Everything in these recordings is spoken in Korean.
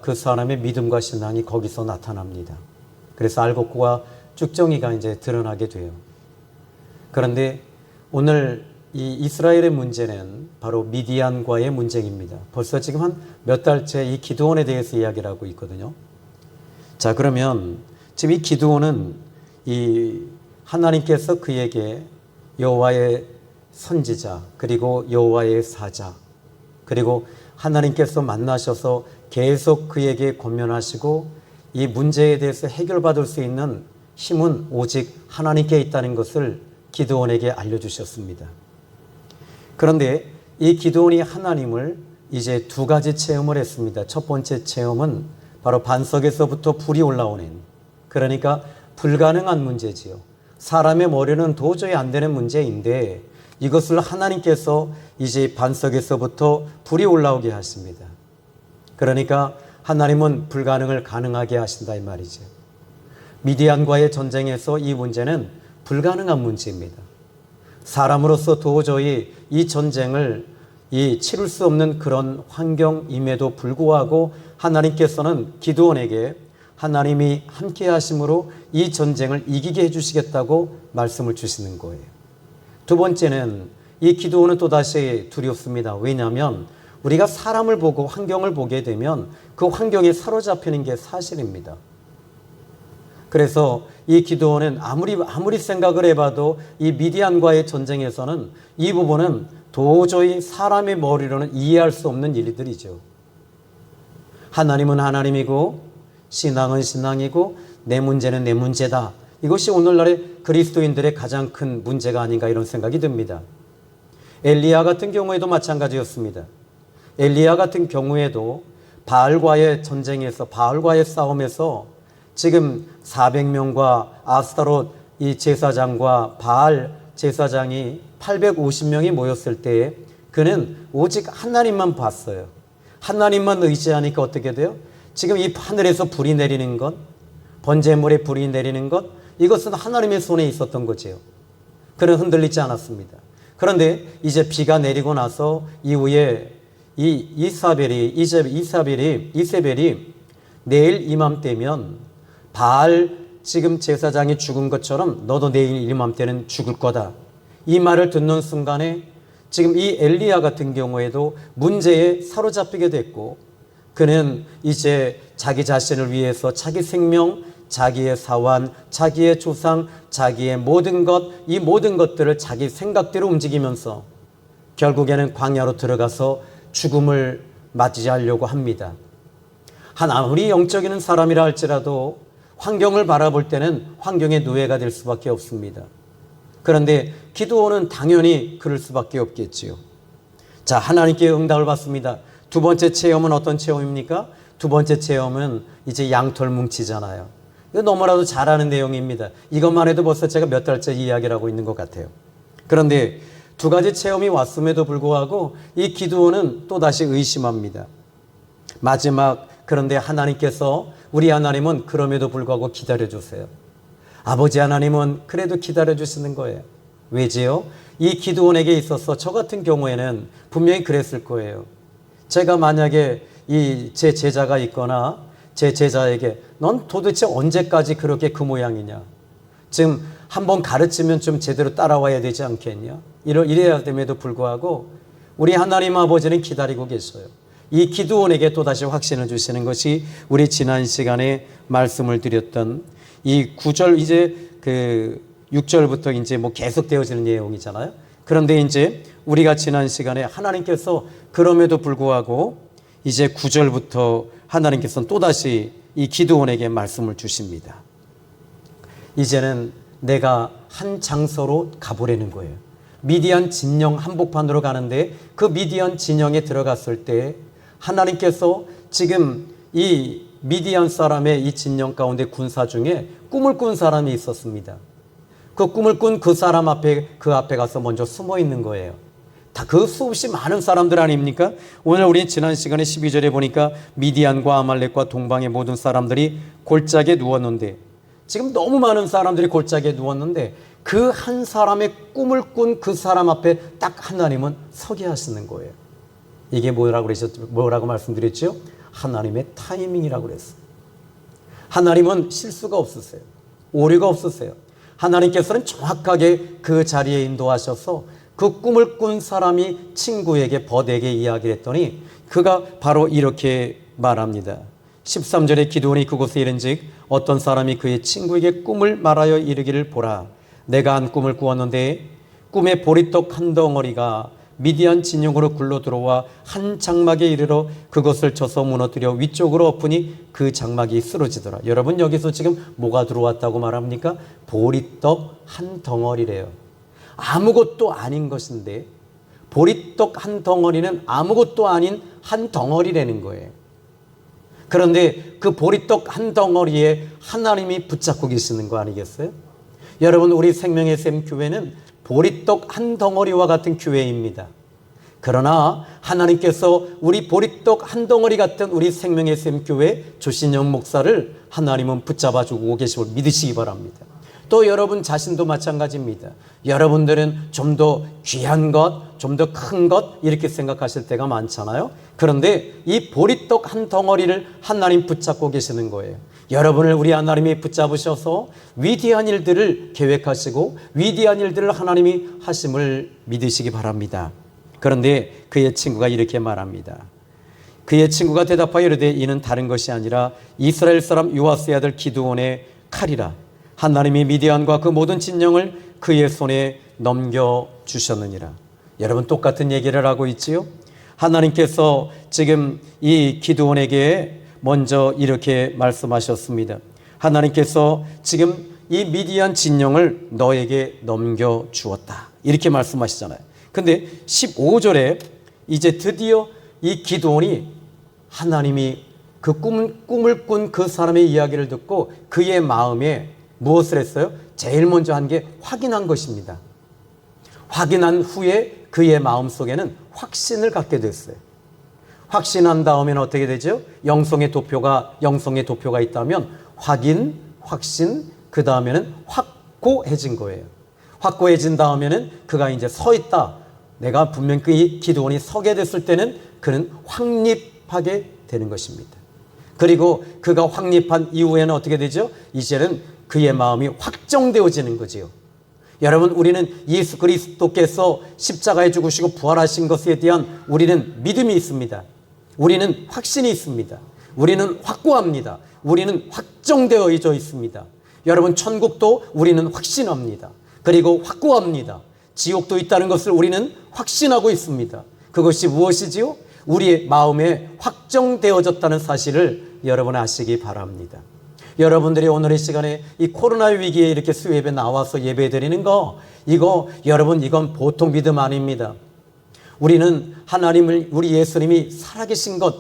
그 사람의 믿음과 신앙이 거기서 나타납니다. 그래서 알곡과 쭉정이가 이제 드러나게 돼요. 그런데 오늘 이 이스라엘의 문제는 바로 미디안과의 문제입니다. 벌써 지금 한 몇 달째 이 기드온에 대해서 이야기를 하고 있거든요. 자, 그러면 지금 이 기드온은 이 하나님께서 그에게 여호와의 선지자, 그리고 여호와의 사자, 그리고 하나님께서 만나셔서 계속 그에게 권면하시고 이 문제에 대해서 해결받을 수 있는 힘은 오직 하나님께 있다는 것을 기드온에게 알려주셨습니다. 그런데 이 기드온이 하나님을 이제 두 가지 체험을 했습니다. 첫 번째 체험은 바로 반석에서부터 불이 올라오는, 그러니까 불가능한 문제지요. 사람의 머리는 도저히 안 되는 문제인데 이것을 하나님께서 이제 반석에서부터 불이 올라오게 하십니다. 그러니까 하나님은 불가능을 가능하게 하신다 이 말이죠. 미디안과의 전쟁에서 이 문제는 불가능한 문제입니다. 사람으로서 도저히 이 전쟁을 치를 수 없는 그런 환경임에도 불구하고 하나님께서는 기드온에게 하나님이 함께 하심으로 이 전쟁을 이기게 해주시겠다고 말씀을 주시는 거예요. 두 번째는 이 기드온은 또다시 두렵습니다. 왜냐하면 우리가 사람을 보고 환경을 보게 되면 그 환경에 사로잡히는 게 사실입니다. 그래서 이 기드온은 아무리 생각을 해봐도 이 미디안과의 전쟁에서는 이 부분은 도저히 사람의 머리로는 이해할 수 없는 일들이죠. 하나님은 하나님이고 신앙은 신앙이고 내 문제는 내 문제다. 이것이 오늘날의 그리스도인들의 가장 큰 문제가 아닌가 이런 생각이 듭니다. 엘리야 같은 경우에도 마찬가지였습니다. 엘리야 같은 경우에도 바알과의 전쟁에서, 바알과의 싸움에서 지금 400명과 아스타롯 이 제사장과 바알 제사장이 850명이 모였을 때에 그는 오직 하나님만 봤어요. 하나님만 의지하니까 어떻게 돼요? 지금 이 하늘에서 불이 내리는 것, 번제물에 불이 내리는 것, 이것은 하나님의 손에 있었던 거지요. 그는 흔들리지 않았습니다. 그런데 이제 비가 내리고 나서 이후에 이세벨이 내일 이맘때면 바알 지금 제사장이 죽은 것처럼 너도 내일 이맘때는 죽을 거다. 이 말을 듣는 순간에 지금 이 엘리야 같은 경우에도 문제에 사로잡히게 됐고 그는 이제 자기 자신을 위해서 자기 생명, 자기의 사환, 자기의 조상, 자기의 모든 것, 이 모든 것들을 자기 생각대로 움직이면서 결국에는 광야로 들어가서 죽음을 맞이하려고 합니다. 아무리 영적인 사람이라 할지라도 환경을 바라볼 때는 환경의 노예가 될 수밖에 없습니다. 그런데 기드온은 당연히 그럴 수밖에 없겠지요. 자, 하나님께 응답을 받습니다. 두 번째 체험은 어떤 체험입니까? 두 번째 체험은 이제 양털 뭉치잖아요. 이거 너무나도 잘 아는 내용입니다. 이것만 해도 벌써 제가 몇 달째 이야기를 하고 있는 것 같아요. 그런데 두 가지 체험이 왔음에도 불구하고 이 기드온은 또다시 의심합니다. 마지막, 그런데 하나님께서, 우리 하나님은 그럼에도 불구하고 기다려주세요. 아버지 하나님은 그래도 기다려주시는 거예요. 왜지요? 이 기드온에게 있어서 저 같은 경우에는 분명히 그랬을 거예요. 제가 만약에 제 제자가 있거나 제 제자에게 넌 도대체 언제까지 그렇게 그 모양이냐? 지금 한번 가르치면 좀 제대로 따라와야 되지 않겠냐? 이래야 됨에도 불구하고 우리 하나님 아버지는 기다리고 계셔요. 이 기드온에게 또다시 확신을 주시는 것이 우리 지난 시간에 말씀을 드렸던 이 9절, 이제 그 6절부터 이제 뭐 계속되어지는 내용이잖아요. 그런데 이제 우리가 지난 시간에 하나님께서 그럼에도 불구하고 이제 9절부터 하나님께서는 또다시 이 기드온에게 말씀을 주십니다. 이제는 내가 한 장소로 가보려는 거예요. 미디안 진영 한복판으로 가는데 그 미디안 진영에 들어갔을 때 하나님께서 지금 이 미디안 사람의 이 진영 가운데 군사 중에 꿈을 꾼 사람이 있었습니다. 그 꿈을 꾼 그 사람 앞에, 그 앞에 가서 먼저 숨어 있는 거예요. 다 그 수없이 많은 사람들 아닙니까? 오늘 우리 지난 시간에 12절에 보니까 미디안과 아말렉과 동방의 모든 사람들이 골짜기에 누웠는데, 지금 너무 많은 사람들이 골짜기에 누웠는데 그 한 사람의 꿈을 꾼 그 사람 앞에 딱 하나님은 서게 하시는 거예요. 이게 뭐라고 말씀드렸죠? 하나님의 타이밍이라고 그랬어요. 하나님은 실수가 없으세요. 오류가 없으세요. 하나님께서는 정확하게 그 자리에 인도하셔서 그 꿈을 꾼 사람이 친구에게 벗에게 이야기를 했더니 그가 바로 이렇게 말합니다. 13절에 기드온이 그곳에 이른즉 어떤 사람이 그의 친구에게 꿈을 말하여 이르기를 보라. 내가 한 꿈을 꾸었는데 꿈에 보리떡 한 덩어리가 미디안 진영으로 굴러 들어와 한 장막에 이르러 그것을 쳐서 무너뜨려 위쪽으로 엎으니 그 장막이 쓰러지더라. 여러분 여기서 지금 뭐가 들어왔다고 말합니까? 보리떡 한 덩어리래요. 아무것도 아닌 것인데 보리떡 한 덩어리는 아무것도 아닌 한 덩어리라는 거예요. 그런데 그 보리떡 한 덩어리에 하나님이 붙잡고 계시는 거 아니겠어요? 여러분 우리 생명의 샘 교회는 보리떡 한 덩어리와 같은 교회입니다. 그러나 하나님께서 우리 보리떡 한 덩어리 같은 우리 생명의 샘 교회 조신영 목사를 하나님은 붙잡아주고 계심을 믿으시기 바랍니다. 또 여러분 자신도 마찬가지입니다. 여러분들은 좀 더 귀한 것, 좀 더 큰 것 이렇게 생각하실 때가 많잖아요. 그런데 이 보리떡 한 덩어리를 하나님 붙잡고 계시는 거예요. 여러분을 우리 하나님이 붙잡으셔서 위대한 일들을 계획하시고 위대한 일들을 하나님이 하심을 믿으시기 바랍니다. 그런데 그의 친구가 이렇게 말합니다. 그의 친구가 대답하여 이르되 이는 다른 것이 아니라 이스라엘 사람 요아스의 아들 기드온의 칼이라. 하나님이 미디안과 그 모든 진영을 그의 손에 넘겨주셨느니라. 여러분 똑같은 얘기를 하고 있지요. 하나님께서 지금 이 기드온에게 먼저 이렇게 말씀하셨습니다. 하나님께서 지금 이 미디안 진영을 너에게 넘겨주었다. 이렇게 말씀하시잖아요. 근데 15절에 이제 드디어 이 기드온이 하나님이 그 꿈을 꾼 그 사람의 이야기를 듣고 그의 마음에 무엇을 했어요? 제일 먼저 한 게 확인한 것입니다. 확인한 후에 그의 마음속에는 확신을 갖게 됐어요. 확신한 다음에는 어떻게 되죠? 영성의 도표가 있다면 확인, 확신, 그 다음에는 확고해진 거예요. 확고해진 다음에는 그가 이제 서 있다. 내가 분명 그 기드온이 서게 됐을 때는 그는 확립하게 되는 것입니다. 그리고 그가 확립한 이후에는 어떻게 되죠? 이제는 그의 마음이 확정되어지는 거지요. 여러분 우리는 예수 그리스도께서 십자가에 죽으시고 부활하신 것에 대한 우리는 믿음이 있습니다. 우리는 확신이 있습니다. 우리는 확고합니다. 우리는 확정되어져 있습니다. 여러분 천국도 우리는 확신합니다. 그리고 확고합니다. 지옥도 있다는 것을 우리는 확신하고 있습니다. 그것이 무엇이지요? 우리의 마음에 확정되어졌다는 사실을 여러분 아시기 바랍니다. 여러분들이 오늘 이 시간에 이 코로나 위기에 이렇게 수요예배 나와서 예배드리는 거 여러분 이건 보통 믿음 아닙니다. 우리는 하나님을 우리 예수님이 살아계신 것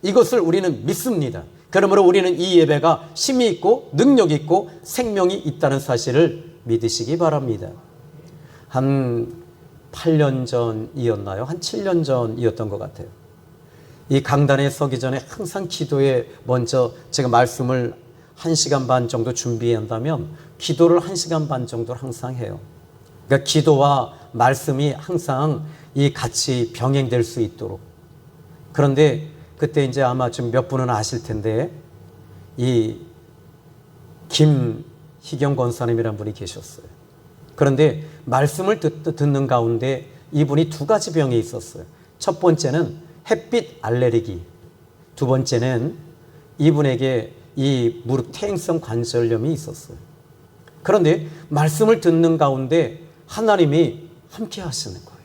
이것을 우리는 믿습니다. 그러므로 우리는 이 예배가 힘이 있고 능력이 있고 생명이 있다는 사실을 믿으시기 바랍니다. 한 8년 전이었나요? 한 7년 전이었던 것 같아요. 이 강단에 서기 전에 항상 기도에 먼저 제가 말씀을 1시간 반 정도 준비한다면 기도를 1시간 반 정도를 항상 해요. 그러니까 기도와 말씀이 항상 이 같이 병행될 수 있도록. 그런데 그때 이제 아마 좀 몇 분은 아실 텐데 이 김희경 권사님이라는 분이 계셨어요. 그런데 말씀을 듣는 가운데 이분이 두 가지 병이 있었어요. 첫 번째는 햇빛 알레르기, 두 번째는 이분에게 이 무릎 퇴행성 관절염이 있었어요. 그런데 말씀을 듣는 가운데 하나님이 함께 하시는 거예요.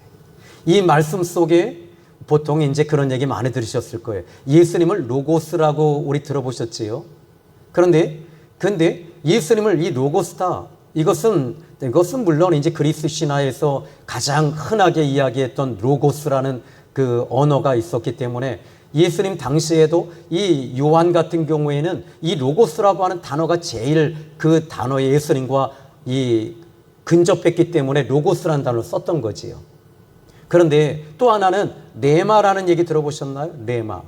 이 말씀 속에 보통 이제 그런 얘기 많이 들으셨을 거예요. 예수님을 로고스라고 우리 들어보셨지요? 근데 예수님을 이 로고스다. 이것은 물론 이제 그리스 신화에서 가장 흔하게 이야기했던 로고스라는 그 언어가 있었기 때문에 예수님 당시에도 이 요한 같은 경우에는 이 로고스라고 하는 단어가 제일 그 단어의 예수님과 이 근접했기 때문에 로고스라는 단어를 썼던 거지요. 그런데 또 하나는 레마라는 얘기 들어보셨나요? 레마.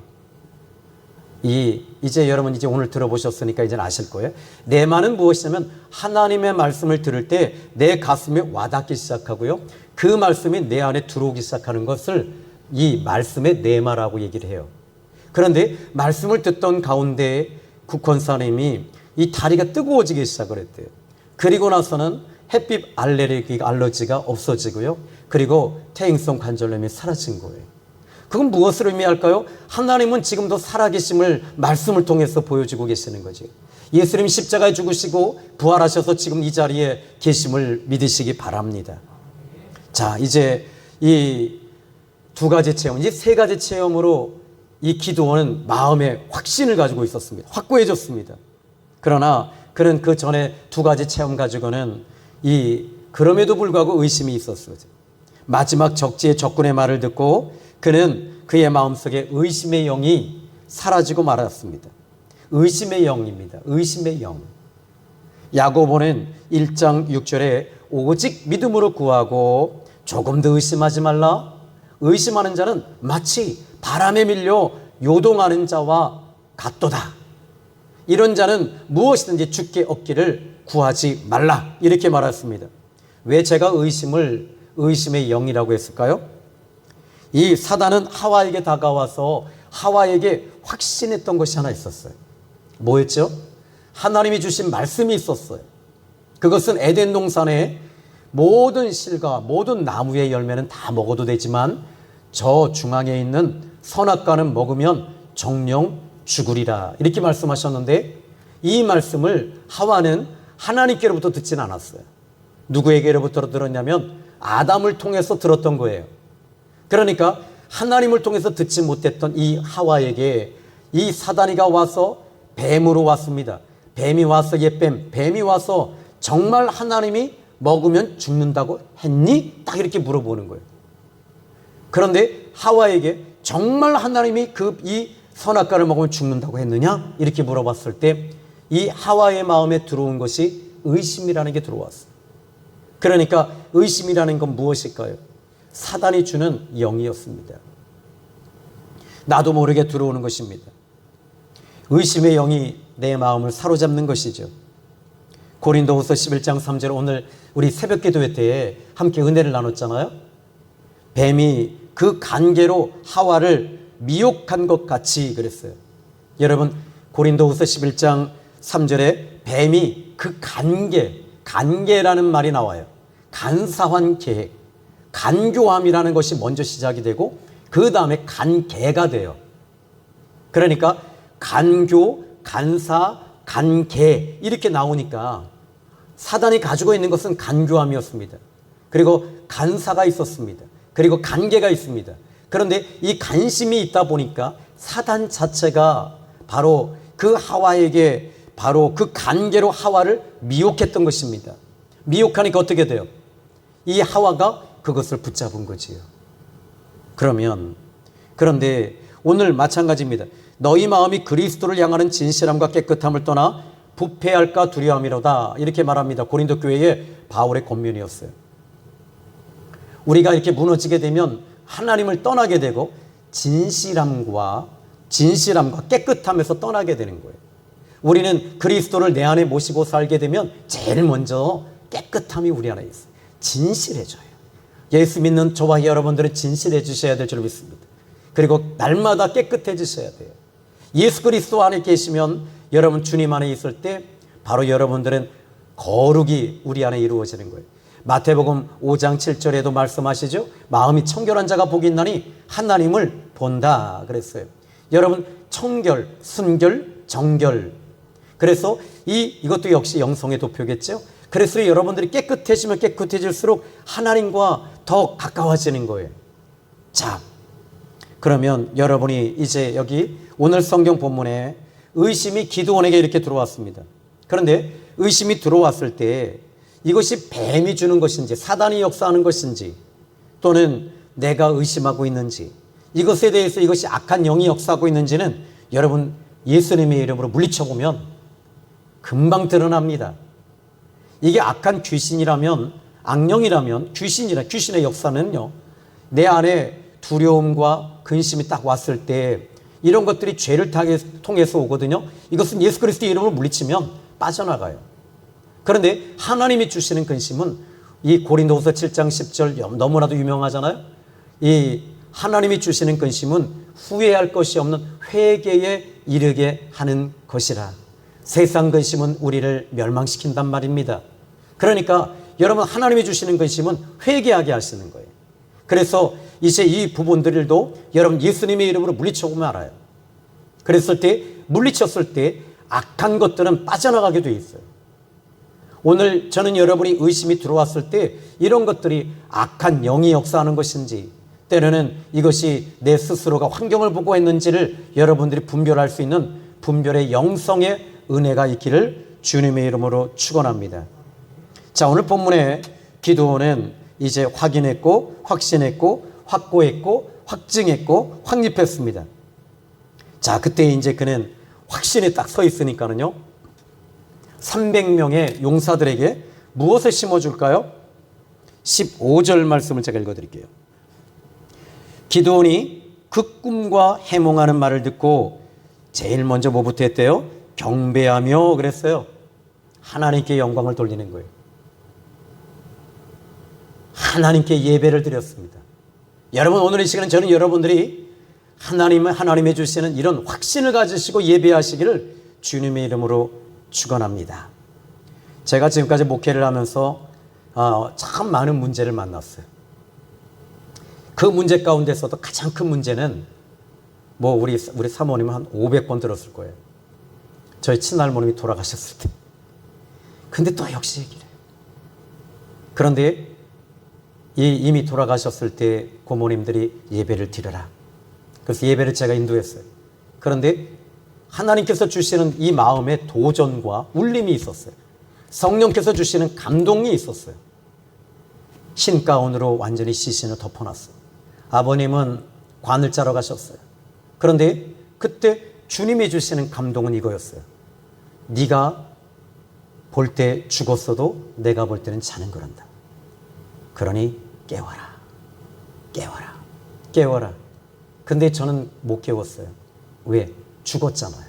이제 여러분 이제 오늘 들어보셨으니까 이제 아실 거예요. 레마는 무엇이냐면 하나님의 말씀을 들을 때 내 가슴에 와닿기 시작하고요. 그 말씀이 내 안에 들어오기 시작하는 것을 이 말씀의 레마라고 얘기를 해요. 그런데 말씀을 듣던 가운데 국권사님이 이 다리가 뜨거워지기 시작을 했대요. 그리고 나서는 햇빛 알러지가 없어지고요. 그리고 퇴행성 관절염이 사라진 거예요. 그건 무엇을 의미할까요? 하나님은 지금도 살아계심을 말씀을 통해서 보여주고 계시는 거죠. 예수님 십자가에 죽으시고 부활하셔서 지금 이 자리에 계심을 믿으시기 바랍니다. 자, 이제 이 두 가지 체험, 이제 세 가지 체험으로 이 기드온은 마음에 확신을 가지고 있었습니다. 확고해졌습니다. 그러나 그는 그 전에 두 가지 체험 가지고는 그럼에도 불구하고 의심이 있었어요. 마지막 적지의 적군의 말을 듣고 그는 그의 마음속에 의심의 영이 사라지고 말았습니다. 의심의 영입니다. 의심의 영. 야고보는 1장 6절에 오직 믿음으로 구하고 조금 더 의심하지 말라. 의심하는 자는 마치 바람에 밀려 요동하는 자와 같도다. 이런 자는 무엇이든지 주께 얻기를 구하지 말라. 이렇게 말했습니다. 왜 제가 의심의 영이라고 했을까요? 이 사단은 하와에게 다가와서 하와에게 확신했던 것이 하나 있었어요. 뭐였죠? 하나님이 주신 말씀이 있었어요. 그것은 에덴 동산에 모든 실과 모든 나무의 열매는 다 먹어도 되지만 저 중앙에 있는 선악과는 먹으면 정령 죽으리라. 이렇게 말씀하셨는데 이 말씀을 하와는 하나님께로부터 듣진 않았어요. 누구에게로부터 들었냐면 아담을 통해서 들었던 거예요. 그러니까 하나님을 통해서 듣지 못했던 이 하와에게 이 사단이가 와서 뱀으로 왔습니다. 뱀이 와서 뱀이 와서 정말 하나님이 먹으면 죽는다고 했니? 딱 이렇게 물어보는 거예요. 그런데 하와에게 정말 하나님이 이 선악과를 먹으면 죽는다고 했느냐? 이렇게 물어봤을 때 이 하와의 마음에 들어온 것이 의심이라는 게 들어왔어요. 그러니까 의심이라는 건 무엇일까요? 사단이 주는 영이었습니다. 나도 모르게 들어오는 것입니다. 의심의 영이 내 마음을 사로잡는 것이죠. 고린도후서 11장 3절 오늘 우리 새벽 기도회 때에 함께 은혜를 나눴잖아요. 뱀이 그 간계로 하와를 미혹한 것 같이 그랬어요. 여러분 고린도후서 11장 3절에 뱀이 그 간계라는 말이 나와요. 간사한 계획, 간교함이라는 것이 먼저 시작이 되고 그 다음에 간계가 돼요. 그러니까 간교, 간사, 간계 이렇게 나오니까 사단이 가지고 있는 것은 간교함이었습니다. 그리고 간사가 있었습니다. 그리고 간계가 있습니다. 그런데 이 간심이 있다 보니까 사단 자체가 바로 그 하와에게 바로 그 간계로 하와를 미혹했던 것입니다. 미혹하니까 어떻게 돼요? 이 하와가 그것을 붙잡은 거지요. 그런데 오늘 마찬가지입니다. 너희 마음이 그리스도를 향하는 진실함과 깨끗함을 떠나 부패할까 두려움이로다. 이렇게 말합니다. 고린도 교회의 바울의 권면이었어요. 우리가 이렇게 무너지게 되면 하나님을 떠나게 되고 진실함과 깨끗함에서 떠나게 되는 거예요. 우리는 그리스도를 내 안에 모시고 살게 되면 제일 먼저 깨끗함이 우리 안에 있어요. 진실해져요. 예수 믿는 저와 여러분들은 진실해지셔야 될 줄 믿습니다. 그리고 날마다 깨끗해지셔야 돼요. 예수 그리스도 안에 계시면 여러분 주님 안에 있을 때 바로 여러분들은 거룩이 우리 안에 이루어지는 거예요. 마태복음 5장 7절에도 말씀하시죠. 마음이 청결한 자가 복이 있나니 하나님을 본다 그랬어요. 여러분 청결, 순결, 정결. 그래서 이것도 역시 영성의 도표겠죠. 그래서 여러분들이 깨끗해지면 깨끗해질수록 하나님과 더 가까워지는 거예요. 자, 그러면 여러분이 이제 여기 오늘 성경 본문에 의심이 기드온에게 이렇게 들어왔습니다. 그런데 의심이 들어왔을 때 이것이 뱀이 주는 것인지 사단이 역사하는 것인지 또는 내가 의심하고 있는지 이것에 대해서 이것이 악한 영이 역사하고 있는지는 여러분 예수님의 이름으로 물리쳐보면 금방 드러납니다. 이게 악한 귀신이라면 악령이라면 귀신의 역사는요 내 안에 두려움과 근심이 딱 왔을 때 이런 것들이 죄를 통해서 오거든요. 이것은 예수 그리스도의 이름으로 물리치면 빠져나가요. 그런데 하나님이 주시는 근심은 이 고린도후서 7장 10절 너무나도 유명하잖아요. 이 하나님이 주시는 근심은 후회할 것이 없는 회개에 이르게 하는 것이라. 세상 근심은 우리를 멸망시킨단 말입니다. 그러니까 여러분, 하나님이 주시는 근심은 회개하게 하시는 거예요. 그래서 이제 이 부분들도 여러분 예수님의 이름으로 물리쳐 보면 알아요. 그랬을 때, 물리쳤을 때 악한 것들은 빠져나가게 돼 있어요. 오늘 저는 여러분이 의심이 들어왔을 때 이런 것들이 악한 영이 역사하는 것인지, 때로는 이것이 내 스스로가 환경을 보고 했는지를 여러분들이 분별할 수 있는 분별의 영성의 은혜가 있기를 주님의 이름으로 축원합니다. 자, 오늘 본문에 기드온은 이제 확인했고, 확신했고, 확고했고, 확증했고, 확립했습니다. 자, 그때 이제 그는 확신이 딱 서 있으니까는요, 300명의 용사들에게 무엇을 심어줄까요? 15절 말씀을 제가 읽어드릴게요. 기드온이 그 꿈과 해몽하는 말을 듣고 제일 먼저 뭐부터 했대요? 경배하며 그랬어요. 하나님께 영광을 돌리는 거예요. 하나님께 예배를 드렸습니다. 여러분, 오늘 이 시간은 저는 여러분들이 하나님의 주시는 이런 확신을 가지시고 예배하시기를 주님의 이름으로 축원합니다. 제가 지금까지 목회를 하면서 참 많은 문제를 만났어요. 그 문제 가운데서도 가장 큰 문제는 우리 사모님은 한 500번 들었을 거예요. 저희 친할머님이 돌아가셨을 때. 근데 또 역시 얘기를 해요. 그런데 이미 돌아가셨을 때 고모님들이 예배를 드려라. 그래서 예배를 제가 인도했어요. 그런데 하나님께서 주시는 이 마음의 도전과 울림이 있었어요. 성령께서 주시는 감동이 있었어요. 흰 가운으로 완전히 시신을 덮어놨어요. 아버님은 관을 짜러 가셨어요. 그런데 그때 주님이 주시는 감동은 이거였어요. 네가 볼 때 죽었어도 내가 볼 때는 자는 거란다. 그러니 깨워라. 깨워라. 깨워라. 근데 저는 못 깨웠어요. 왜? 죽었잖아요.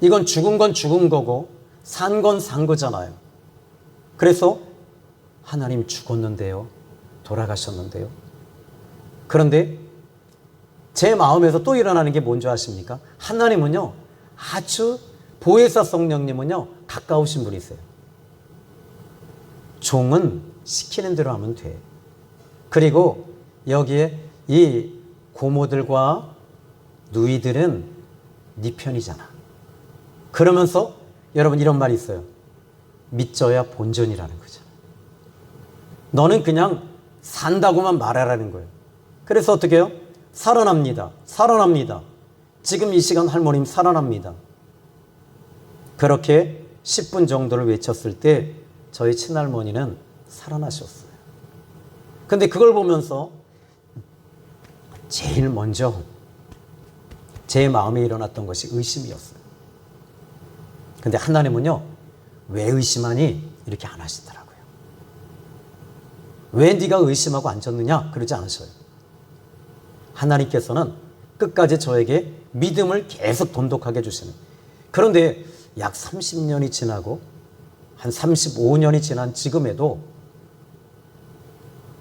이건 죽은 건 죽은 거고 산 건 산 거잖아요. 그래서 하나님 죽었는데요. 돌아가셨는데요. 그런데 제 마음에서 또 일어나는 게 뭔지 아십니까? 하나님은요, 아주 보혜사 성령님은요, 가까우신 분이세요. 종은 시키는 대로 하면 돼. 그리고 여기에 이 고모들과 누이들은 네 편이잖아. 그러면서 여러분 이런 말이 있어요. 믿져야 본전이라는 거죠. 너는 그냥 산다고만 말하라는 거예요. 그래서 어떻게 해요? 살아납니다. 살아납니다. 지금 이 시간 할머님 살아납니다. 그렇게 10분 정도를 외쳤을 때 저희 친할머니는 살아나셨어요. 근데 그걸 보면서 제일 먼저 제 마음에 일어났던 것이 의심이었어요. 근데 하나님은요, 왜 의심하니? 이렇게 안 하시더라고요. 왜 네가 의심하고 앉았느냐? 그러지 않으셔요. 하나님께서는 끝까지 저에게 믿음을 계속 돈독하게 주시는. 그런데 약 30년이 지나고 한 35년이 지난 지금에도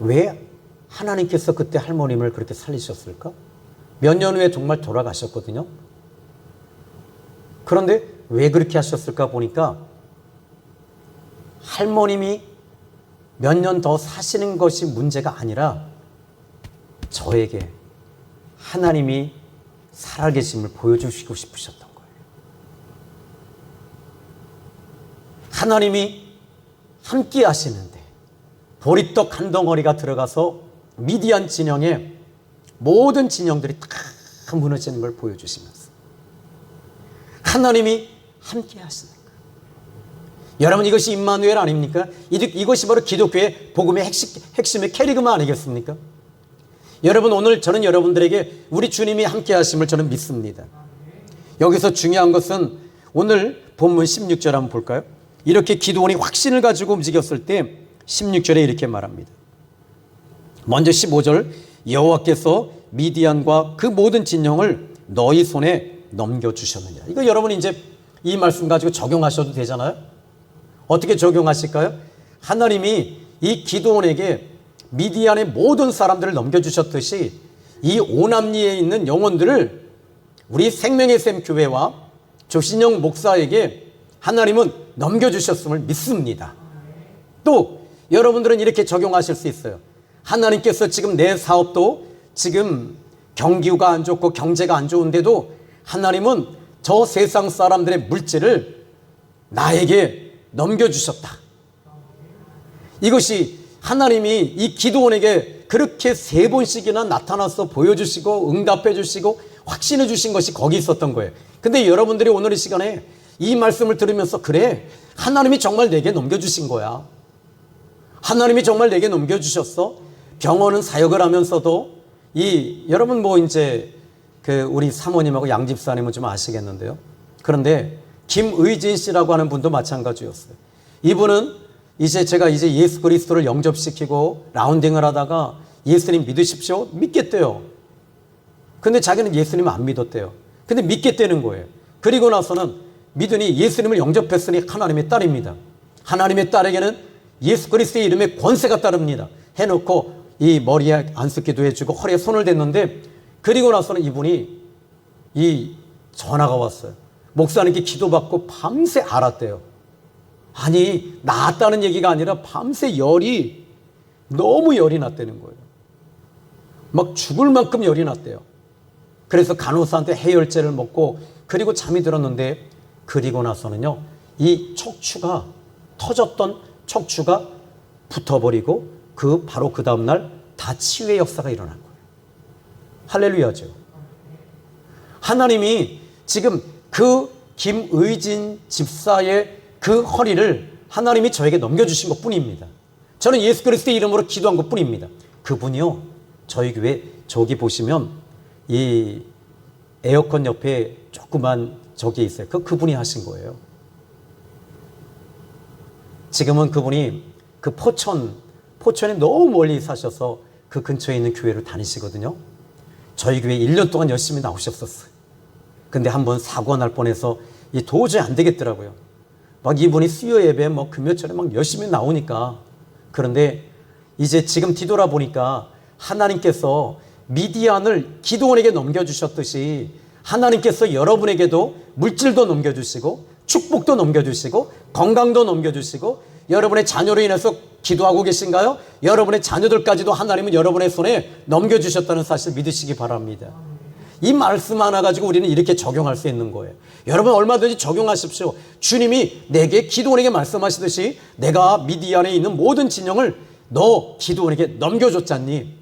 왜 하나님께서 그때 할머님을 그렇게 살리셨을까? 몇 년 후에 정말 돌아가셨거든요. 그런데 왜 그렇게 하셨을까 보니까 할머님이 몇 년 더 사시는 것이 문제가 아니라 저에게 하나님이 살아계심을 보여주시고 싶으셨던 거예요. 하나님이 함께 하시는데 보리떡 한 덩어리가 들어가서 미디안 진영에 모든 진영들이 다 무너지는 걸 보여주시면서 하나님이 함께 하시는 거예요. 여러분, 이것이 임마누엘 아닙니까? 이것이 바로 기독교의 복음의 핵심의 캐리그마 아니겠습니까? 여러분, 오늘 저는 여러분들에게 우리 주님이 함께 하심을 저는 믿습니다. 여기서 중요한 것은 오늘 본문 16절 한번 볼까요? 이렇게 기드온이 확신을 가지고 움직였을 때 16절에 이렇게 말합니다. 먼저 15절, 여호와께서 미디안과 그 모든 진영을 너희 손에 넘겨주셨느냐. 이거 여러분 이제 이 말씀 가지고 적용하셔도 되잖아요. 어떻게 적용하실까요? 하나님이 이 기드온에게 미디안의 모든 사람들을 넘겨주셨듯이 이 오남리에 있는 영혼들을 우리 생명의 샘 교회와 조신영 목사에게 하나님은 넘겨주셨음을 믿습니다. 또 여러분들은 이렇게 적용하실 수 있어요. 하나님께서 지금 내 사업도 지금 경기가 안 좋고 경제가 안 좋은데도 하나님은 저 세상 사람들의 물질을 나에게 넘겨주셨다. 이것이 하나님이 이 기도원에게 그렇게 3번씩이나 나타나서 보여주시고 응답해 주시고 확신해 주신 것이 거기 있었던 거예요. 근데 여러분들이 오늘 이 시간에 이 말씀을 들으면서 그래, 하나님이 정말 내게 넘겨주신 거야. 하나님이 정말 내게 넘겨주셨어. 병원은 사역을 하면서도 여러분 이제 우리 사모님하고 양 집사님은 좀 아시겠는데요. 그런데 김의진 씨라고 하는 분도 마찬가지였어요. 이분은 제가 예수 그리스도를 영접시키고 라운딩을 하다가 예수님 믿으십시오. 믿겠대요. 근데 자기는 예수님 안 믿었대요. 근데 믿겠다는 거예요. 그리고 나서는 믿으니 예수님을 영접했으니 하나님의 딸입니다. 하나님의 딸에게는 예수 그리스도의 이름에 권세가 따릅니다. 해놓고 이 머리에 안수기도 해주고 허리에 손을 댔는데, 그리고 나서는 이분이 전화가 왔어요. 목사님께 기도받고 밤새 앓았대요. 아니, 나았다는 얘기가 아니라 밤새 너무 열이 났다는 거예요. 막 죽을 만큼 열이 났대요. 그래서 간호사한테 해열제를 먹고 그리고 잠이 들었는데, 그리고 나서는요, 이 척추가 터졌던 척추가 붙어버리고 바로 그 다음날 다 치유의 역사가 일어난 거예요. 할렐루야죠. 하나님이 지금 그 김의진 집사의 그 허리를 하나님이 저에게 넘겨주신 것 뿐입니다. 저는 예수 그리스도의 이름으로 기도한 것 뿐입니다. 그분이요, 저희 교회 저기 보시면 이 에어컨 옆에 조그만 저기 있어요. 그분이 하신 거예요. 지금은 그분이 포천에 너무 멀리 사셔서 그 근처에 있는 교회를 다니시거든요. 저희 교회 1년 동안 열심히 나오셨었어요. 근데 한번 사고가 날 뻔해서 도저히 안 되겠더라고요. 막 이분이 수요 예배 금요철에 막 열심히 나오니까. 그런데 이제 지금 뒤돌아보니까 하나님께서 미디안을 기도원에게 넘겨주셨듯이 하나님께서 여러분에게도 물질도 넘겨주시고 축복도 넘겨주시고 건강도 넘겨주시고, 여러분의 자녀로 인해서 기도하고 계신가요? 여러분의 자녀들까지도 하나님은 여러분의 손에 넘겨주셨다는 사실 믿으시기 바랍니다. 이 말씀 하나 가지고 우리는 이렇게 적용할 수 있는 거예요. 여러분 얼마든지 적용하십시오. 주님이 내게 기도원에게 말씀하시듯이 내가 미디안에 있는 모든 진영을 너 기도원에게 넘겨줬잖니.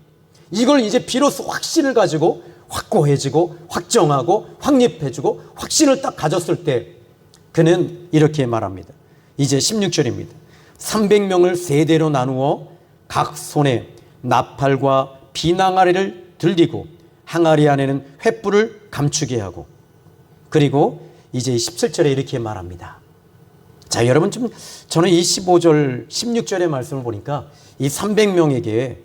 이걸 이제 비로소 확신을 가지고 확고해지고 확정하고 확립해주고 확신을 딱 가졌을 때 그는 이렇게 말합니다. 이제 16절입니다. 300명을 세대로 나누어 각 손에 나팔과 비낭아리를 들리고 항아리 안에는 횃불을 감추게 하고, 그리고 이제 17절에 이렇게 말합니다. 자, 여러분 저는 이 15절 16절의 말씀을 보니까 이 300명에게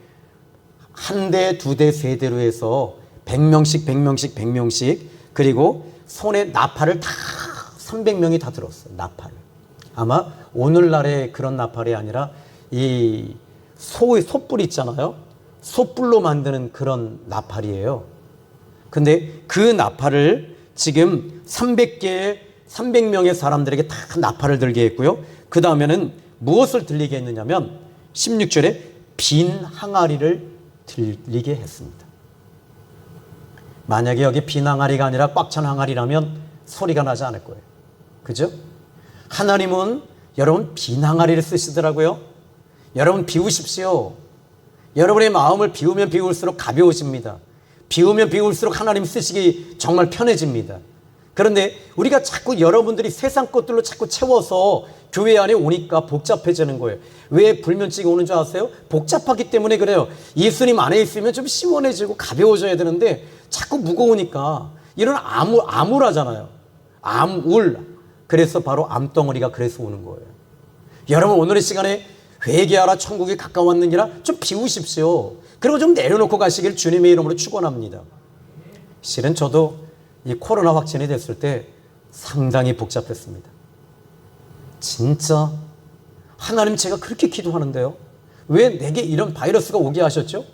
한 대, 두 대, 세 대로 해서 100명씩 그리고 손에 나팔을 다 300명이 다 들었어요. 나팔을. 아마 오늘날의 그런 나팔이 아니라 이 소뿔 있잖아요. 소뿔로 만드는 그런 나팔이에요. 근데 그 나팔을 지금 300명의 사람들에게 다 나팔을 들게 했고요. 그 다음에는 무엇을 들리게 했느냐면 16절에 빈 항아리를 들리게 했습니다. 만약에 여기 빈 항아리가 아니라 꽉 찬 항아리라면 소리가 나지 않을 거예요. 그죠? 하나님은 여러분 빈 항아리를 쓰시더라고요. 여러분 비우십시오. 여러분의 마음을 비우면 비울수록 가벼워집니다. 비우면 비울수록 하나님 쓰시기 정말 편해집니다. 그런데 우리가 자꾸 여러분들이 세상 것들로 자꾸 채워서 교회 안에 오니까 복잡해지는 거예요. 왜 불면증이 오는 줄 아세요? 복잡하기 때문에 그래요. 예수님 안에 있으면 좀 시원해지고 가벼워져야 되는데 자꾸 무거우니까 이런 암울하잖아요. 암울. 그래서 바로 암덩어리가 그래서 오는 거예요. 여러분 오늘의 시간에 회개하라 천국이 가까웠느니라 좀 비우십시오. 그리고 좀 내려놓고 가시길 주님의 이름으로 축원합니다. 실은 저도 이 코로나 확진이 됐을 때 상당히 복잡했습니다. 진짜 하나님 제가 그렇게 기도하는데요. 왜 내게 이런 바이러스가 오게 하셨죠?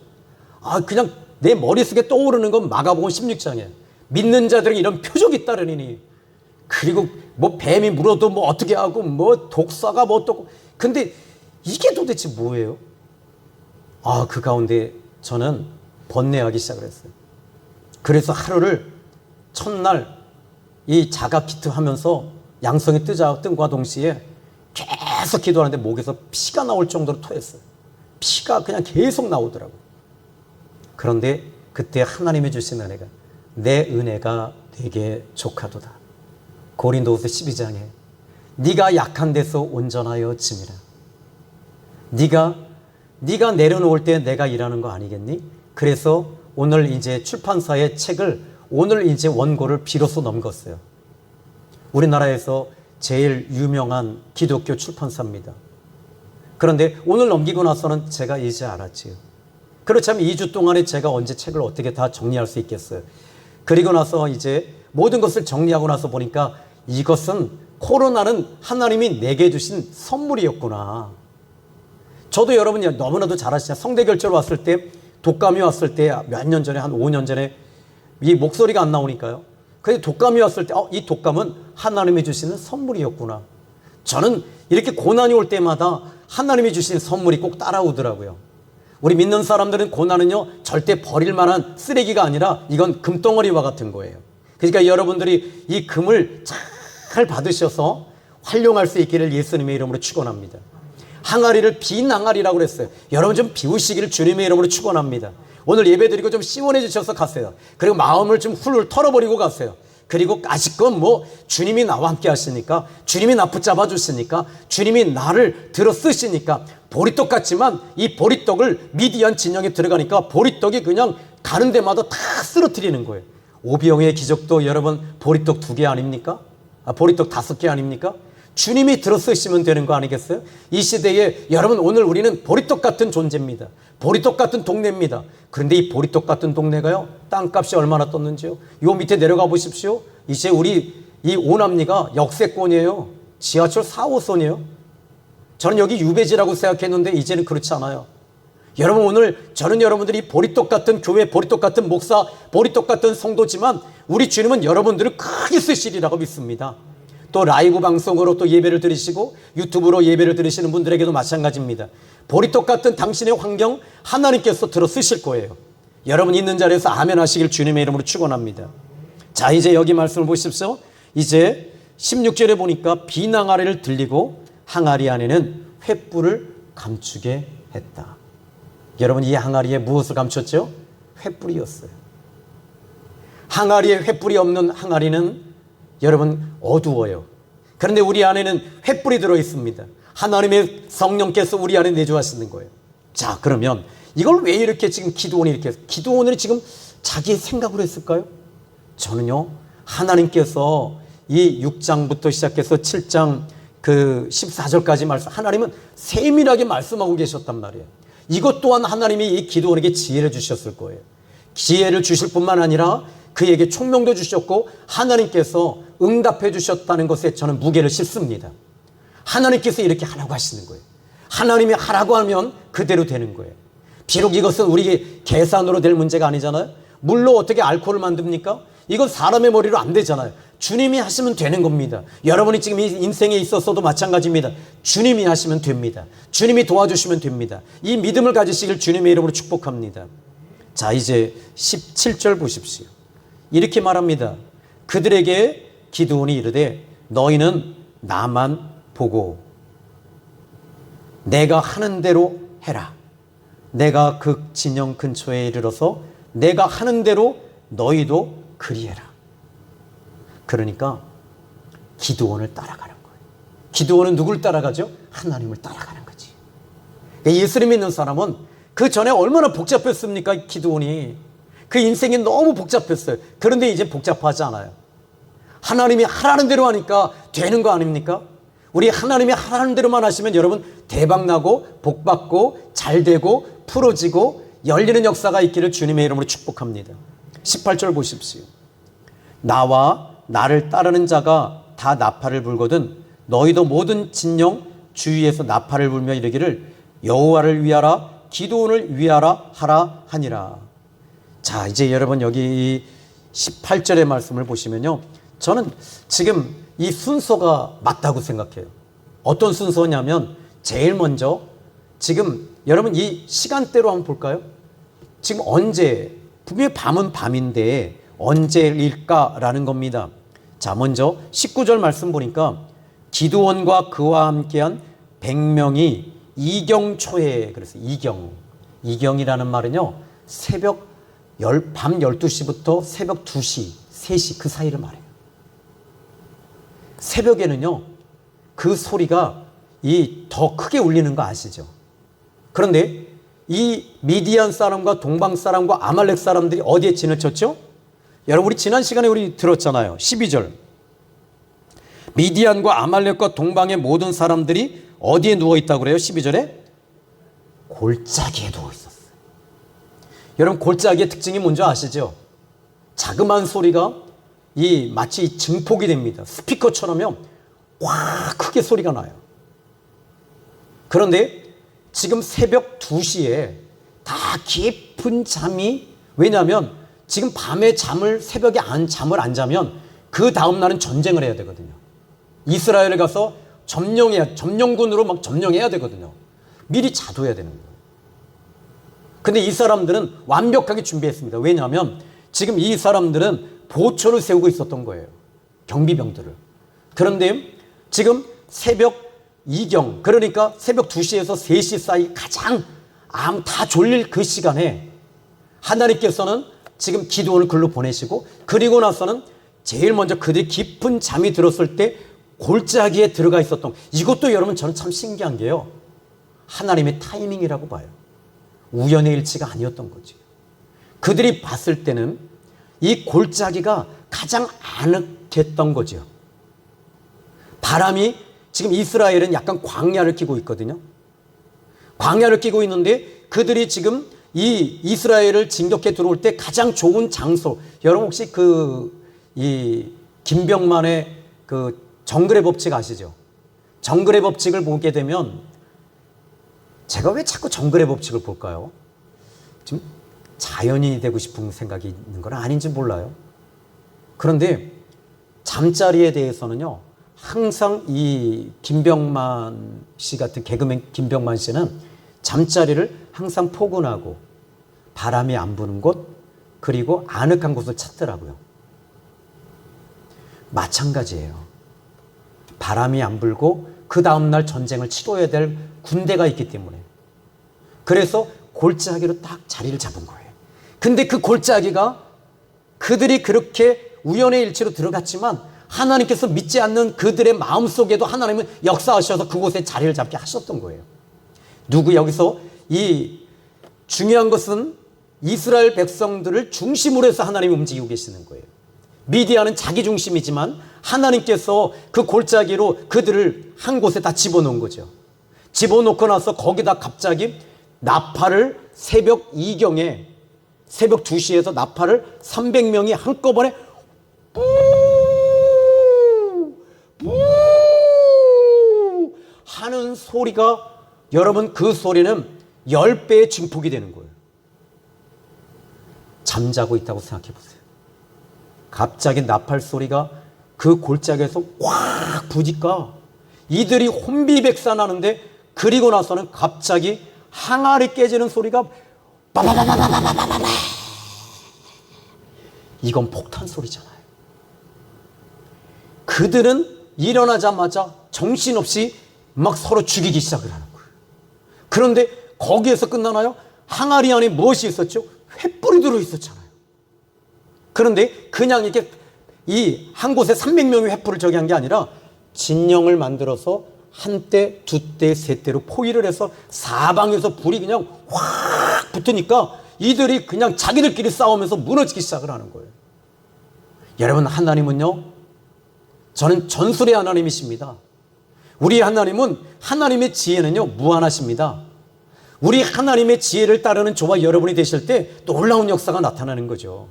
그냥 내 머릿속에 떠오르는 건 마가복음 16장이에요. 믿는 자들에게 이런 표적이 따르니. 그리고 뭐 뱀이 물어도 뭐 어떻게 하고 뭐 독사가 뭐 어떻고. 근데 이게 도대체 뭐예요? 그 가운데 저는 번뇌하기 시작을 했어요. 그래서 하루를 첫날 이 자가 키트 하면서 양성이 뜬과 동시에 계속 기도하는데 목에서 피가 나올 정도로 토했어요. 피가 그냥 계속 나오더라고요. 그런데 그때 하나님이 주신 은혜가, 내 은혜가 되게 족하도다. 고린도후서 12장에 네가 약한 데서 온전하여 짐이라. 네가 내려놓을 때 내가 일하는 거 아니겠니? 그래서 오늘 이제 출판사의 책을 오늘 이제 원고를 비로소 넘겼어요. 우리나라에서 제일 유명한 기독교 출판사입니다. 그런데 오늘 넘기고 나서는 제가 이제 알았지요. 그렇다면 2주 동안에 제가 언제 책을 어떻게 다 정리할 수 있겠어요. 그리고 나서 이제 모든 것을 정리하고 나서 보니까 이것은 코로나는 하나님이 내게 주신 선물이었구나. 저도 여러분이 너무나도 잘 아시잖아요. 성대결절 왔을 때, 독감이 왔을 때 몇 년 전에, 한 5년 전에 이 목소리가 안 나오니까요. 그래서 독감이 왔을 때 이 독감은 하나님이 주시는 선물이었구나. 저는 이렇게 고난이 올 때마다 하나님이 주신 선물이 꼭 따라오더라고요. 우리 믿는 사람들은 고난은요 절대 버릴 만한 쓰레기가 아니라 이건 금덩어리와 같은 거예요. 그러니까 여러분들이 이 금을 잘 받으셔서 활용할 수 있기를 예수님의 이름으로 축원합니다. 항아리를 빈 항아리라고 그랬어요. 여러분 좀 비우시기를 주님의 이름으로 축원합니다. 오늘 예배드리고 좀 시원해 주셔서 가세요. 그리고 마음을 좀 훌훌 털어버리고 가세요. 그리고 아직건 뭐 주님이 나와 함께 하시니까, 주님이 나 붙잡아 주시니까, 주님이 나를 들어 쓰시니까, 보리떡 같지만 이 보리떡을 미디안 진영에 들어가니까 보리떡이 그냥 가는 데마다 다 쓰러뜨리는 거예요. 오병이의 기적도 여러분 보리떡 2개 아닙니까? 보리떡 5개 아닙니까? 주님이 들어 쓰시면 되는 거 아니겠어요? 이 시대에 여러분 오늘 우리는 보리떡 같은 존재입니다. 보리떡 같은 동네입니다. 그런데 이 보리떡 같은 동네가요 땅값이 얼마나 떴는지요? 요 밑에 내려가 보십시오. 이제 우리 이 오남리가 역세권이에요. 지하철 4호선이에요. 저는 여기 유배지라고 생각했는데 이제는 그렇지 않아요. 여러분 오늘 저는 여러분들이 보리떡 같은 교회, 보리떡 같은 목사, 보리떡 같은 성도지만 우리 주님은 여러분들을 크게 쓰시리라고 믿습니다. 또 라이브 방송으로 또 예배를 드리시고 유튜브로 예배를 드리시는 분들에게도 마찬가지입니다. 보리떡 같은 당신의 환경 하나님께서 들어 쓰실 거예요. 여러분 있는 자리에서 아멘 하시길 주님의 이름으로 축원합니다. 자, 이제 여기 말씀을 보십시오. 이제 16절에 보니까 빈 항아리를 들리고 항아리 안에는 횃불을 감추게 했다. 여러분 이 항아리에 무엇을 감췄죠? 횃불이었어요. 항아리에 횃불이 없는 항아리는 여러분 어두워요. 그런데 우리 안에는 횃불이 들어 있습니다. 하나님의 성령께서 우리 안에 내주하시는 거예요. 자, 그러면 이걸 왜 이렇게 지금 기도원이 지금 자기의 생각으로 했을까요? 저는요 하나님께서 이 6장부터 시작해서 7장 그 14절까지 말씀, 하나님은 세밀하게 말씀하고 계셨단 말이에요. 이것 또한 하나님이 이 기도원에게 지혜를 주셨을 거예요. 지혜를 주실 뿐만 아니라 그에게 총명도 주셨고 하나님께서 응답해 주셨다는 것에 저는 무게를 싣습니다. 하나님께서 이렇게 하라고 하시는 거예요. 하나님이 하라고 하면 그대로 되는 거예요. 비록 이것은 우리에게 계산으로 될 문제가 아니잖아요. 물로 어떻게 알코올을 만듭니까? 이건 사람의 머리로 안 되잖아요. 주님이 하시면 되는 겁니다. 여러분이 지금 이 인생에 있어서도 마찬가지입니다. 주님이 하시면 됩니다. 주님이 도와주시면 됩니다. 이 믿음을 가지시길 주님의 이름으로 축복합니다. 자, 이제 17절 보십시오. 이렇게 말합니다. 그들에게 기드온이 이르되 너희는 나만 보고 내가 하는 대로 해라. 내가 그 진영 근처에 이르러서 내가 하는 대로 너희도 그리해라. 그러니까 기드온을 따라가는 거예요. 기드온은 누굴 따라가죠? 하나님을 따라가는 거지. 예수를 믿는 사람은 그 전에 얼마나 복잡했습니까? 기드온이. 그 인생이 너무 복잡했어요. 그런데 이제 복잡하지 않아요. 하나님이 하라는 대로 하니까 되는 거 아닙니까? 우리 하나님이 하라는 대로만 하시면 여러분 대박나고 복받고 잘되고 풀어지고 열리는 역사가 있기를 주님의 이름으로 축복합니다. 18절 보십시오. 나와 나를 따르는 자가 다 나팔을 불거든 너희도 모든 진영 주위에서 나팔을 불며 이르기를 여호와를 위하라 기드온을 위하라 하라 하니라. 자, 이제 여러분 여기 18절의 말씀을 보시면요. 저는 지금 이 순서가 맞다고 생각해요. 어떤 순서냐면 제일 먼저 지금 여러분 이 시간대로 한번 볼까요? 지금 언제, 분명히 밤은 밤인데 언제일까라는 겁니다. 자, 먼저 19절 말씀 보니까 기드온과 그와 함께한 100명이 이경초에, 그래서 이경이라는 말은요, 밤 12시부터 새벽 2시, 3시 그 사이를 말해요. 새벽에는요, 그 소리가 더 크게 울리는 거 아시죠? 그런데 이 미디안 사람과 동방 사람과 아말렉 사람들이 어디에 진을 쳤죠? 여러분, 우리 지난 시간에 우리 들었잖아요. 12절. 미디안과 아말렉과 동방의 모든 사람들이 어디에 누워있다고 그래요? 12절에? 골짜기에 누워있었어요. 여러분, 골짜기의 특징이 뭔지 아시죠? 자그마한 소리가 마치 증폭이 됩니다. 스피커처럼요, 확 크게 소리가 나요. 그런데 지금 새벽 2시에 다 깊은 잠이, 왜냐하면 지금 밤에 새벽에 잠을 안 자면 그 다음날은 전쟁을 해야 되거든요. 이스라엘을 가서 점령군으로 막 점령해야 되거든요. 미리 자둬야 되는 거예요. 근데 이 사람들은 완벽하게 준비했습니다. 왜냐하면 지금 이 사람들은 보초를 세우고 있었던 거예요. 경비병들을. 그런데 지금 새벽 2경, 그러니까 새벽 2시에서 3시 사이 가장 다 졸릴 그 시간에 하나님께서는 지금 기드온을 글로 보내시고, 그리고 나서는 제일 먼저 그들이 깊은 잠이 들었을 때 골짜기에 들어가 있었던, 이것도 여러분 저는 참 신기한 게요, 하나님의 타이밍이라고 봐요. 우연의 일치가 아니었던 거지. 그들이 봤을 때는 이 골짜기가 가장 아늑했던 거죠. 바람이, 지금 이스라엘은 약간 광야를 끼고 있거든요. 광야를 끼고 있는데 그들이 지금 이 이스라엘을 진격해 들어올 때 가장 좋은 장소, 여러분 혹시 이 김병만의 그 정글의 법칙 아시죠? 정글의 법칙을 보게 되면, 제가 왜 자꾸 정글의 법칙을 볼까요? 지금 자연인이 되고 싶은 생각이 있는 건 아닌지 몰라요. 그런데 잠자리에 대해서는요, 항상 이 김병만 씨 같은 개그맨 김병만 씨는 잠자리를 항상 포근하고 바람이 안 부는 곳, 그리고 아늑한 곳을 찾더라고요. 마찬가지예요. 바람이 안 불고 그 다음날 전쟁을 치러야 될 군대가 있기 때문에. 그래서 골짜기로 딱 자리를 잡은 거예요. 근데 그 골짜기가 그들이 그렇게 우연의 일치로 들어갔지만 하나님께서 믿지 않는 그들의 마음속에도 하나님은 역사하셔서 그곳에 자리를 잡게 하셨던 거예요. 여기서 이 중요한 것은 이스라엘 백성들을 중심으로 해서 하나님이 움직이고 계시는 거예요. 미디안은 자기 중심이지만 하나님께서 그 골짜기로 그들을 한 곳에 다 집어넣은 거죠. 집어넣고 나서 거기다 갑자기 나팔을 새벽 2경에, 새벽 2시에서 나팔을 300명이 한꺼번에 하는 소리가, 여러분 그 소리는 10배의 증폭이 되는 거예요. 잠자고 있다고 생각해 보세요. 갑자기 나팔 소리가 그 골짜기에서 확 부니까 이들이 혼비백산하는데, 그리고 나서는 갑자기 항아리 깨지는 소리가 빠바바바바바바바. 이건 폭탄 소리잖아요. 그들은 일어나자마자 정신없이 막 서로 죽이기 시작을 하는 거예요. 그런데 거기에서 끝나나요? 항아리 안에 무엇이 있었죠? 횃불이 들어있었잖아요. 그런데 그냥 이렇게 이 한 곳에 300명의 횃불을 저기 한 게 아니라 진영을 만들어서 한 대, 두 대, 세 대로 포위를 해서 사방에서 불이 그냥 확 붙으니까 이들이 그냥 자기들끼리 싸우면서 무너지기 시작을 하는 거예요. 여러분, 하나님은요, 저는 전술의 하나님이십니다. 우리 하나님은, 하나님의 지혜는요 무한하십니다. 우리 하나님의 지혜를 따르는 저와 여러분이 되실 때 놀라운 역사가 나타나는 거죠.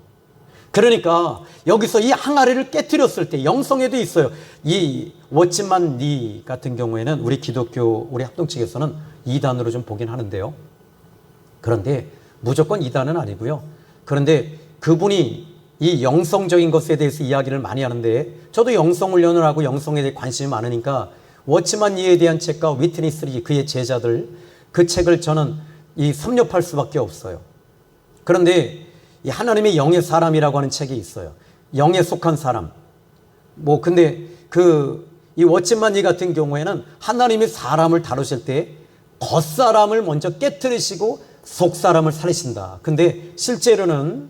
그러니까 여기서 이 항아리를 깨뜨렸을 때, 영성에도 있어요. 이 워치만 리 같은 경우에는 우리 기독교, 우리 합동 측에서는 2단으로 좀 보긴 하는데요. 그런데 무조건 2단은 아니고요. 그런데 그분이 이 영성적인 것에 대해서 이야기를 많이 하는데, 저도 영성 훈련을 하고 영성에 대해 관심이 많으니까 워치만 니에 대한 책과 위트니스 리 그의 제자들, 그 책을 저는 이 섭렵할 수밖에 없어요. 그런데 이 하나님의 영의 사람이라고 하는 책이 있어요. 영에 속한 사람. 근데 이 워치만 니 같은 경우에는 하나님이 사람을 다루실 때 겉사람을 먼저 깨트리시고 속사람을 살리신다. 근데 실제로는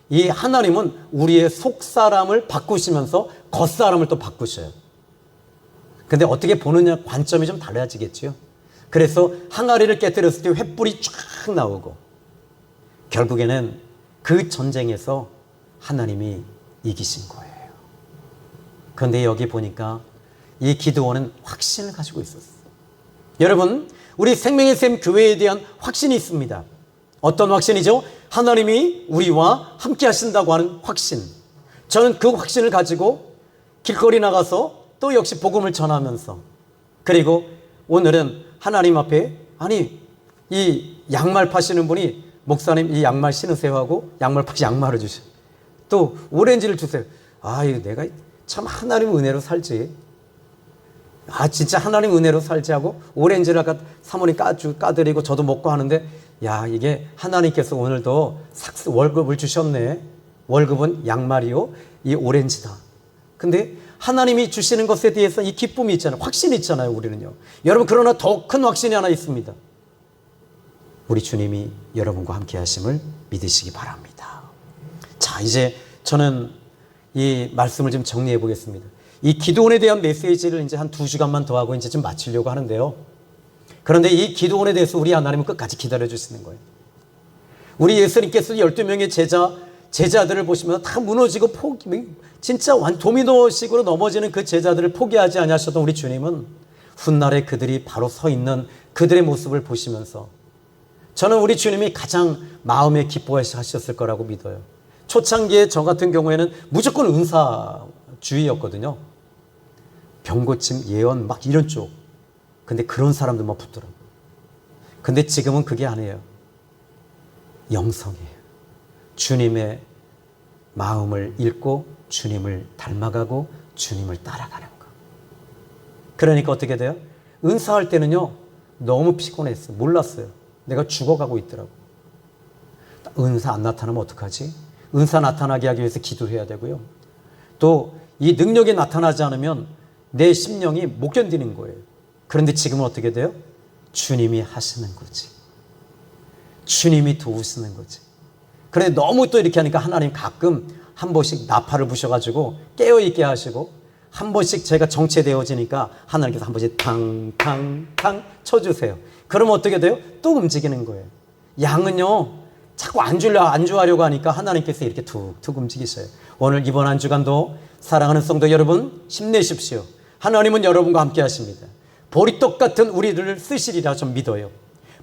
이 하나님은 우리의 속사람을 바꾸시면서 겉사람을 또 바꾸셔요. 근데 어떻게 보느냐 관점이 좀 달라지겠죠. 그래서 항아리를 깨뜨렸을 때 횃불이 쫙 나오고, 결국에는 그 전쟁에서 하나님이 이기신 거예요. 그런데 여기 보니까 이 기드온은 확신을 가지고 있었어요. 여러분, 우리 생명의 샘 교회에 대한 확신이 있습니다. 어떤 확신이죠? 하나님이 우리와 함께 하신다고 하는 확신. 저는 그 확신을 가지고 길거리 나가서 또 역시 복음을 전하면서, 그리고 오늘은 하나님 앞에, 아니 이 양말 파시는 분이 목사님 이 양말 신으세요 하고 양말 파시 양말을 주셔. 또 오렌지를 주세요. 이거 내가 참 하나님 은혜로 살지. 진짜 하나님 은혜로 살지 하고 오렌지를 아까 사모님 까드리고 저도 먹고 하는데, 이게 하나님께서 오늘도 월급을 주셨네. 월급은 양말이요, 이 오렌지다. 근데 하나님이 주시는 것에 대해서 이 기쁨이 있잖아요. 확신이 있잖아요, 우리는요. 여러분, 그러나 더 큰 확신이 하나 있습니다. 우리 주님이 여러분과 함께 하심을 믿으시기 바랍니다. 자, 이제 저는 이 말씀을 좀 정리해 보겠습니다. 이 기드온에 대한 메시지를 이제 한 2주간만 더 하고 이제 좀 마치려고 하는데요. 그런데 이 기드온에 대해서 우리 하나님은 끝까지 기다려 주시는 거예요. 우리 예수님께서 12명의 제자들을 보시면 다 무너지고 진짜 도미노식으로 넘어지는 그 제자들을 포기하지 아니하셨던 우리 주님은 훗날에 그들이 바로 서 있는 그들의 모습을 보시면서 저는 우리 주님이 가장 마음에 기뻐하셨을 거라고 믿어요. 초창기에 저 같은 경우에는 무조건 은사주의였거든요. 병고침, 예언 막 이런 쪽. 근데 그런 사람들만 붙더라고요. 근데 지금은 그게 아니에요. 영성이에요. 주님의 마음을 읽고 주님을 닮아가고 주님을 따라가는 거. 그러니까 어떻게 돼요? 은사할 때는요, 너무 피곤했어요. 몰랐어요. 내가 죽어가고 있더라고. 은사 안 나타나면 어떡하지? 은사 나타나게 하기 위해서 기도해야 되고요. 또 이 능력이 나타나지 않으면 내 심령이 못 견디는 거예요. 그런데 지금은 어떻게 돼요? 주님이 하시는 거지. 주님이 도우시는 거지. 그런데 너무 또 이렇게 하니까 하나님 가끔 한 번씩 나팔을 부셔가지고 깨어있게 하시고, 한 번씩 제가 정체되어지니까 하나님께서 한 번씩 탕탕탕 쳐주세요. 그러면 어떻게 돼요? 또 움직이는 거예요. 양은요, 자꾸 안주하려고 하니까 하나님께서 이렇게 툭툭 움직이셔요. 오늘 이번 한 주간도 사랑하는 성도 여러분, 힘내십시오. 하나님은 여러분과 함께 하십니다. 보리떡 같은 우리들을 쓰시리라 좀 믿어요.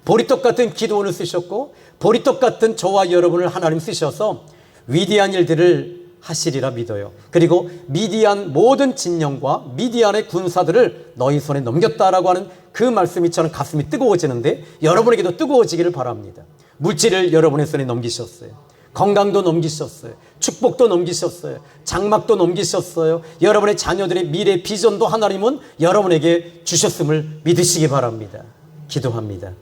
보리떡 같은 기도원을 쓰셨고, 보리떡 같은 저와 여러분을 하나님 쓰셔서 위대한 일들을 하시리라 믿어요. 그리고 미디안 모든 진영과 미디안의 군사들을 너희 손에 넘겼다라고 하는 그 말씀이 저는 가슴이 뜨거워지는데, 여러분에게도 뜨거워지기를 바랍니다. 물질을 여러분의 손에 넘기셨어요. 건강도 넘기셨어요. 축복도 넘기셨어요. 장막도 넘기셨어요. 여러분의 자녀들의 미래 비전도 하나님은 여러분에게 주셨음을 믿으시기 바랍니다. 기도합니다.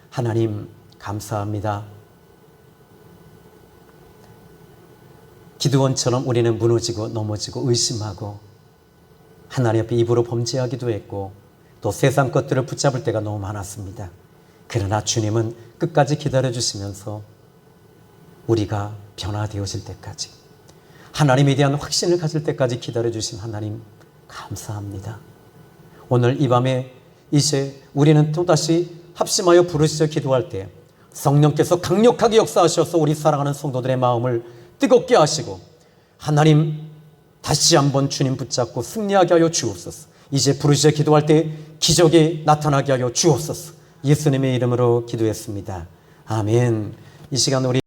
하나님 감사합니다. 기드온처럼 우리는 무너지고 넘어지고 의심하고 하나님 앞에 입으로 범죄하기도 했고 또 세상 것들을 붙잡을 때가 너무 많았습니다. 그러나 주님은 끝까지 기다려주시면서 우리가 변화되어질 때까지, 하나님에 대한 확신을 가질 때까지 기다려주신 하나님 감사합니다. 오늘 이 밤에 이제 우리는 또다시 합심하여 부르시어 기도할 때 성령께서 강력하게 역사하셔서 우리 사랑하는 성도들의 마음을 뜨겁게 하시고 하나님 다시 한번 주님 붙잡고 승리하게 하여 주옵소서. 이제 부르시어 기도할 때 기적이 나타나게 하여 주옵소서. 예수님의 이름으로 기도했습니다. 아멘. 이 시간 우리